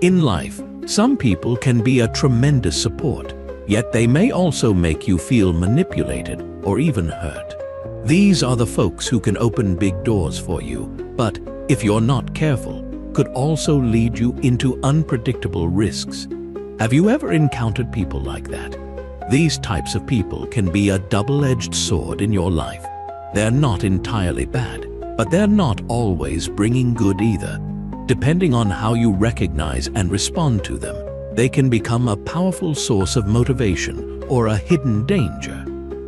In life, some people can be a tremendous support, yet they may also make you feel manipulated or even hurt. These are the folks who can open big doors for you, but if you're not careful, could also lead you into unpredictable risks. Have you ever encountered people like that? These types of people can be a double-edged sword in your life. They're not entirely bad, but they're not always bringing good either. Depending on how you recognize and respond to them, they can become a powerful source of motivation or a hidden danger.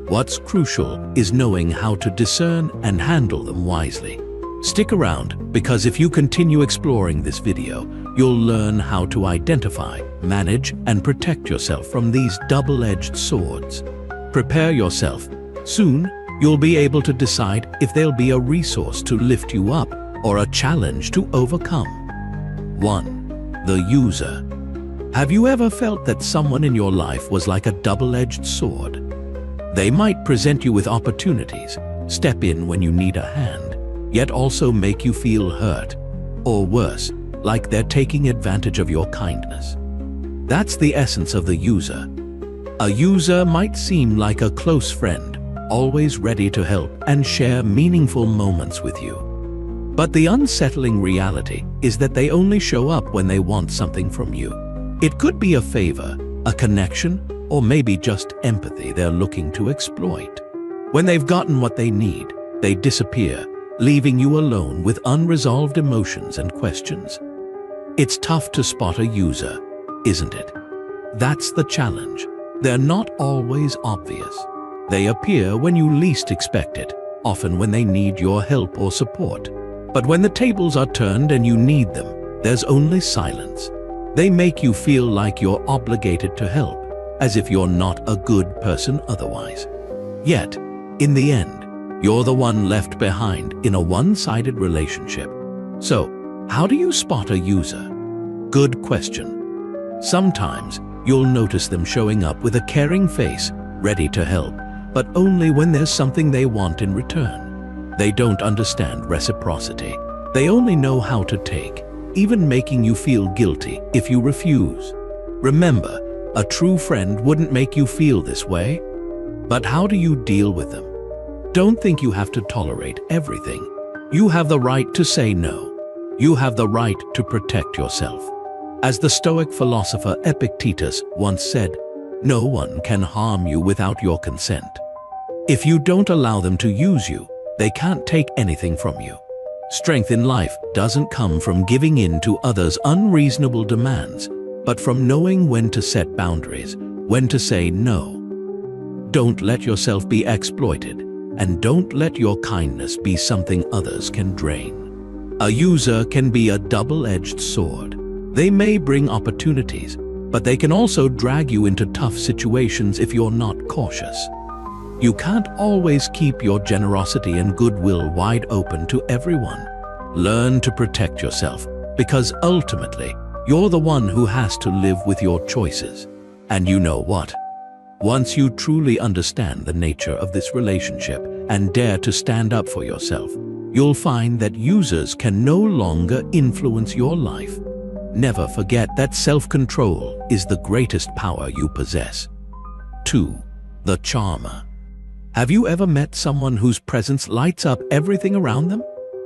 What's crucial is knowing how to discern and handle them wisely. Stick around, because if you continue exploring this video, you'll learn how to identify, manage, and protect yourself from these double-edged swords. Prepare yourself. Soon, you'll be able to decide if they'll be a resource to lift you up or a challenge to overcome. 1. The user. Have you ever felt that someone in your life was like a double-edged sword? They might present you with opportunities, step in when you need a hand, yet also make you feel hurt, or worse, like they're taking advantage of your kindness. That's the essence of the user. A user might seem like a close friend, always ready to help and share meaningful moments with you. But the unsettling reality is that they only show up when they want something from you. It could be a favor, a connection, or maybe just empathy they're looking to exploit. When they've gotten what they need, they disappear, leaving you alone with unresolved emotions and questions. It's tough to spot a user, isn't it? That's the challenge. They're not always obvious. They appear when you least expect it, often when they need your help or support. But when the tables are turned and you need them, there's only silence. They make you feel like you're obligated to help, as if you're not a good person otherwise. Yet, in the end, you're the one left behind in a one-sided relationship. So, how do you spot a user? Good question. Sometimes, you'll notice them showing up with a caring face, ready to help, but only when there's something they want in return. They don't understand reciprocity. They only know how to take, even making you feel guilty if you refuse. Remember, a true friend wouldn't make you feel this way. But how do you deal with them? Don't think you have to tolerate everything. You have the right to say no. You have the right to protect yourself. As the Stoic philosopher Epictetus once said, "No one can harm you without your consent." If you don't allow them to use you, they can't take anything from you. Strength in life doesn't come from giving in to others' unreasonable demands, but from knowing when to set boundaries, when to say no. Don't let yourself be exploited, and don't let your kindness be something others can drain. A user can be a double-edged sword. They may bring opportunities, but they can also drag you into tough situations if you're not cautious. You can't always keep your generosity and goodwill wide open to everyone. Learn to protect yourself, because ultimately, you're the one who has to live with your choices. And you know what? Once you truly understand the nature of this relationship and dare to stand up for yourself, you'll find that users can no longer influence your life. Never forget that self-control is the greatest power you possess. 2. The charmer. Have you ever met someone whose presence lights up everything around them?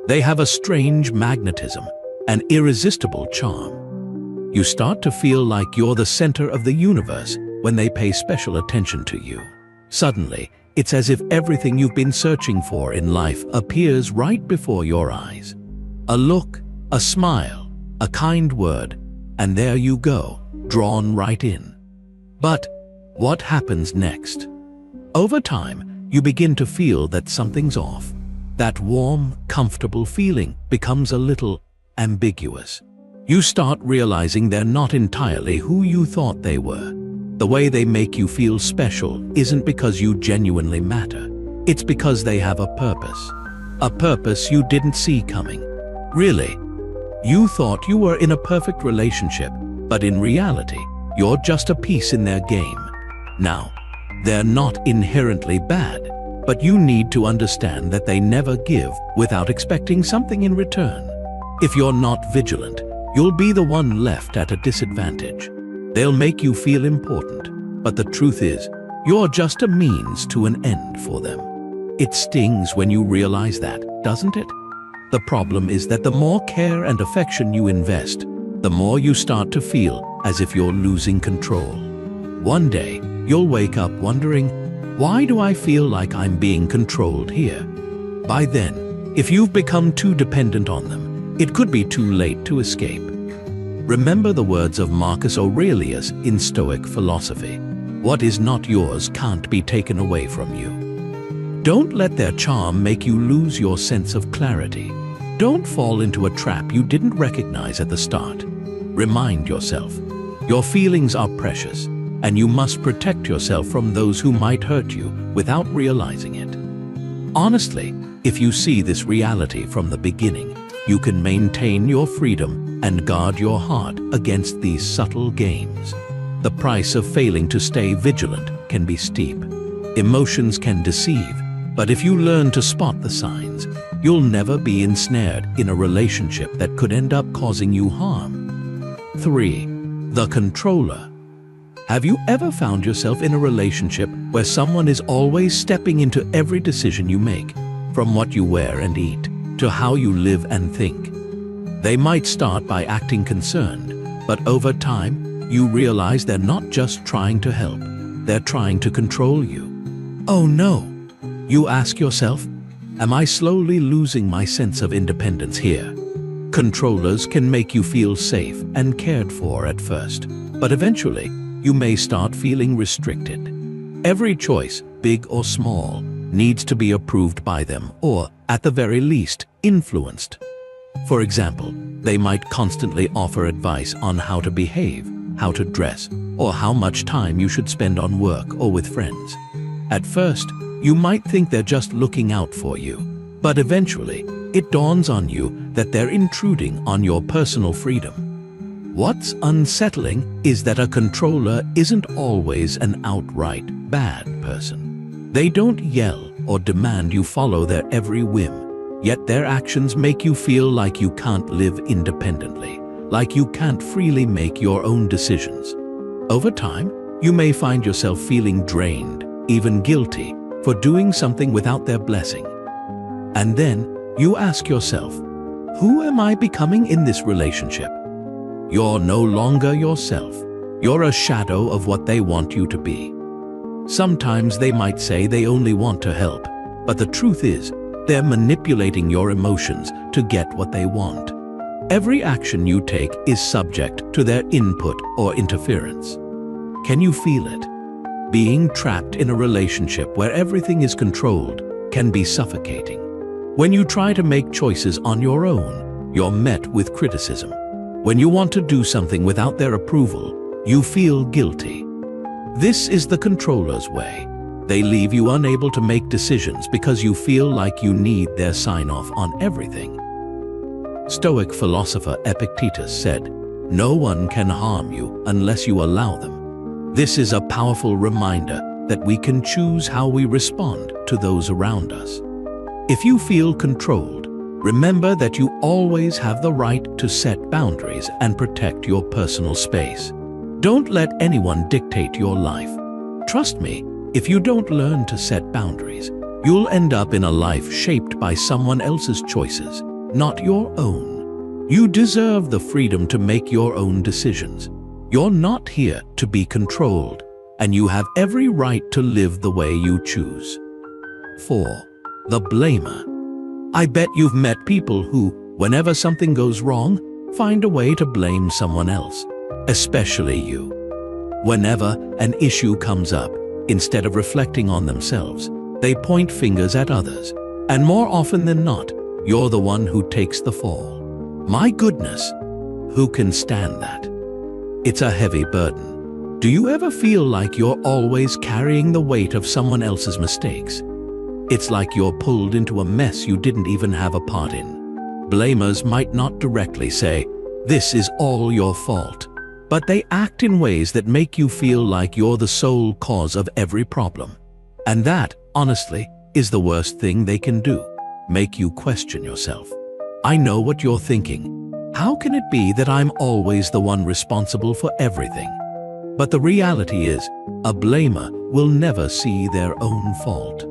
They have a strange magnetism, an irresistible charm. You start to feel like you're the center of the universe when they pay special attention to you. Suddenly, it's as if everything you've been searching for in life appears right before your eyes. A look, a smile, a kind word, and there you go, drawn right in. But what happens next? Over time, you begin to feel that something's off. That warm, comfortable feeling becomes a little ambiguous. You start realizing they're not entirely who you thought they were. The way they make you feel special isn't because you genuinely matter. It's because they have a purpose you didn't see coming. Really, you thought you were in a perfect relationship, but in reality, you're just a piece in their game. Now, they're not inherently bad, but you need to understand that they never give without expecting something in return. If you're not vigilant, you'll be the one left at a disadvantage. They'll make you feel important, but the truth is, you're just a means to an end for them. It stings when you realize that, doesn't it? The problem is that the more care and affection you invest, the more you start to feel as if you're losing control. One day, you'll wake up wondering, why do I feel like I'm being controlled here? By then, if you've become too dependent on them, it could be too late to escape. Remember the words of Marcus Aurelius in Stoic philosophy. What is not yours can't be taken away from you. Don't let their charm make you lose your sense of clarity. Don't fall into a trap you didn't recognize at the start. Remind yourself, your feelings are precious, and you must protect yourself from those who might hurt you without realizing it. Honestly, if you see this reality from the beginning, you can maintain your freedom and guard your heart against these subtle games. The price of failing to stay vigilant can be steep. Emotions can deceive, but if you learn to spot the signs, you'll never be ensnared in a relationship that could end up causing you harm. 3. The controller. Have you ever found yourself in a relationship where someone is always stepping into every decision you make, from what you wear and eat, to how you live and think? They might start by acting concerned, but over time, you realize they're not just trying to help, they're trying to control you. Oh no! You ask yourself, am I slowly losing my sense of independence here? Controllers can make you feel safe and cared for at first, but eventually, you may start feeling restricted. Every choice, big or small, needs to be approved by them or, at the very least, influenced. For example, they might constantly offer advice on how to behave, how to dress, or how much time you should spend on work or with friends. At first, you might think they're just looking out for you, but eventually, it dawns on you that they're intruding on your personal freedom. What's unsettling is that a controller isn't always an outright bad person. They don't yell or demand you follow their every whim, yet their actions make you feel like you can't live independently, like you can't freely make your own decisions. Over time, you may find yourself feeling drained, even guilty, for doing something without their blessing. And then, you ask yourself, who am I becoming in this relationship? You're no longer yourself. You're a shadow of what they want you to be. Sometimes they might say they only want to help, but the truth is, they're manipulating your emotions to get what they want. Every action you take is subject to their input or interference. Can you feel it? Being trapped in a relationship where everything is controlled can be suffocating. When you try to make choices on your own, you're met with criticism. When you want to do something without their approval, you feel guilty. This is the controller's way. They leave you unable to make decisions because you feel like you need their sign-off on everything. Stoic philosopher Epictetus said, "No one can harm you unless you allow them." This is a powerful reminder that we can choose how we respond to those around us. If you feel controlled, remember that you always have the right to set boundaries and protect your personal space. Don't let anyone dictate your life. Trust me, if you don't learn to set boundaries, you'll end up in a life shaped by someone else's choices, not your own. You deserve the freedom to make your own decisions. You're not here to be controlled, and you have every right to live the way you choose. 4. The blamer. I bet you've met people who, whenever something goes wrong, find a way to blame someone else, especially you. Whenever an issue comes up, instead of reflecting on themselves, they point fingers at others, and more often than not, you're the one who takes the fall. My goodness, who can stand that? It's a heavy burden. Do you ever feel like you're always carrying the weight of someone else's mistakes? It's like you're pulled into a mess you didn't even have a part in. Blamers might not directly say, "This is all your fault," but they act in ways that make you feel like you're the sole cause of every problem. And that, honestly, is the worst thing they can do, make you question yourself. I know what you're thinking. How can it be that I'm always the one responsible for everything? But the reality is, a blamer will never see their own fault.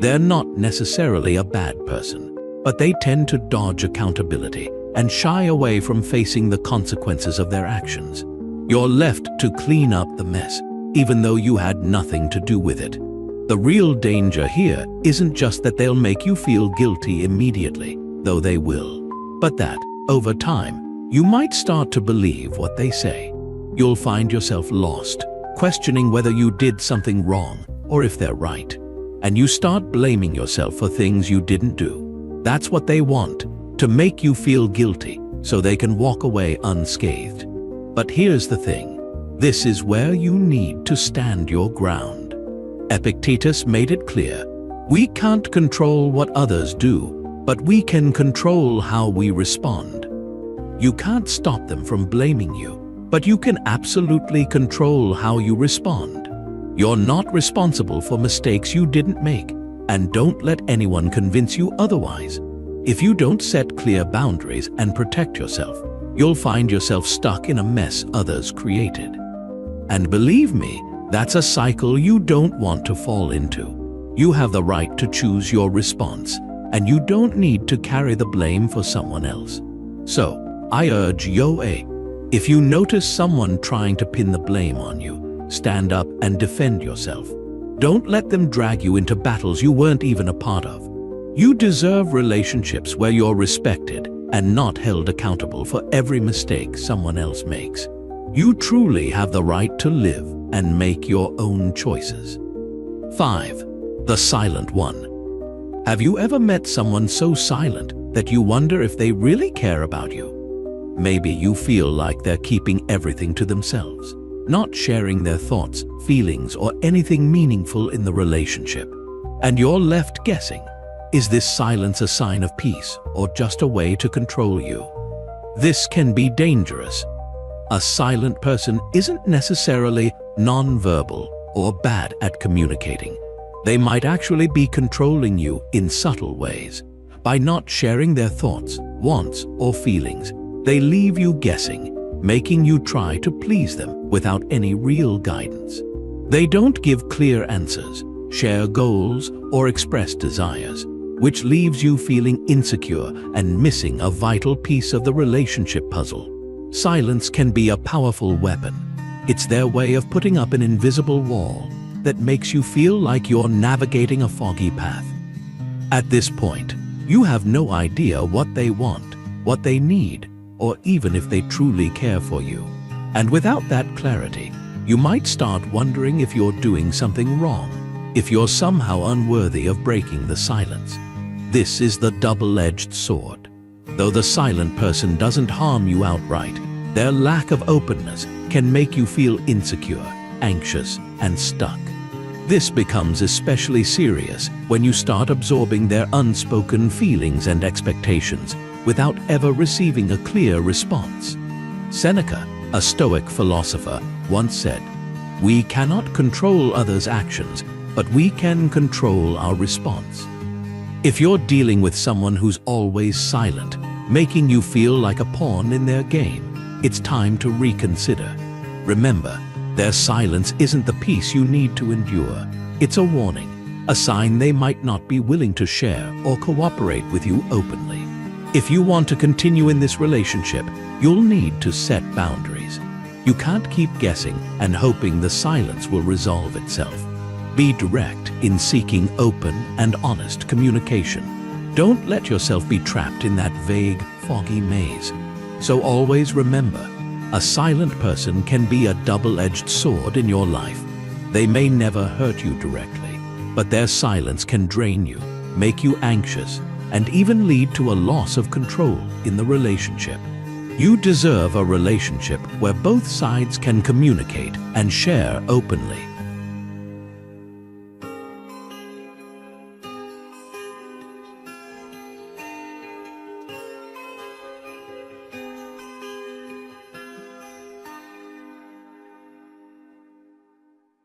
They're not necessarily a bad person, but they tend to dodge accountability and shy away from facing the consequences of their actions. You're left to clean up the mess, even though you had nothing to do with it. The real danger here isn't just that they'll make you feel guilty immediately, though they will, but that, over time, you might start to believe what they say. You'll find yourself lost, questioning whether you did something wrong or if they're right. And you start blaming yourself for things you didn't do. That's what they want, to make you feel guilty so they can walk away unscathed. But here's the thing. This is where you need to stand your ground. Epictetus made it clear, we can't control what others do, but we can control how we respond. You can't stop them from blaming you, but you can absolutely control how you respond. You're not responsible for mistakes you didn't make, and don't let anyone convince you otherwise. If you don't set clear boundaries and protect yourself, you'll find yourself stuck in a mess others created. And believe me, that's a cycle you don't want to fall into. You have the right to choose your response, and you don't need to carry the blame for someone else. So, I urge you, if you notice someone trying to pin the blame on you, stand up and defend yourself. Don't let them drag you into battles you weren't even a part of. You deserve relationships where you're respected and not held accountable for every mistake someone else makes. You truly have the right to live and make your own choices. 5. The silent one. Have you ever met someone so silent that you wonder if they really care about you? Maybe you feel like they're keeping everything to themselves, not sharing their thoughts, feelings, or anything meaningful in the relationship. And you're left guessing, is this silence a sign of peace or just a way to control you? This can be dangerous. A silent person isn't necessarily non-verbal or bad at communicating. They might actually be controlling you in subtle ways. By not sharing their thoughts, wants, or feelings, they leave you guessing, making you try to please them without any real guidance. They don't give clear answers, share goals, or express desires, which leaves you feeling insecure and missing a vital piece of the relationship puzzle. Silence can be a powerful weapon. It's their way of putting up an invisible wall that makes you feel like you're navigating a foggy path. At this point, you have no idea what they want, what they need, or even if they truly care for you. And without that clarity, you might start wondering if you're doing something wrong, if you're somehow unworthy of breaking the silence. This is the double-edged sword. Though the silent person doesn't harm you outright, their lack of openness can make you feel insecure, anxious, and stuck. This becomes especially serious when you start absorbing their unspoken feelings and expectations without ever receiving a clear response. Seneca, a Stoic philosopher, once said, "We cannot control others' actions, but we can control our response." If you're dealing with someone who's always silent, making you feel like a pawn in their game, it's time to reconsider. Remember, their silence isn't the peace you need to endure. It's a warning, a sign they might not be willing to share or cooperate with you openly. If you want to continue in this relationship, you'll need to set boundaries. You can't keep guessing and hoping the silence will resolve itself. Be direct in seeking open and honest communication. Don't let yourself be trapped in that vague, foggy maze. So always remember, a silent person can be a double-edged sword in your life. They may never hurt you directly, but their silence can drain you, make you anxious, and even lead to a loss of control in the relationship. You deserve a relationship where both sides can communicate and share openly.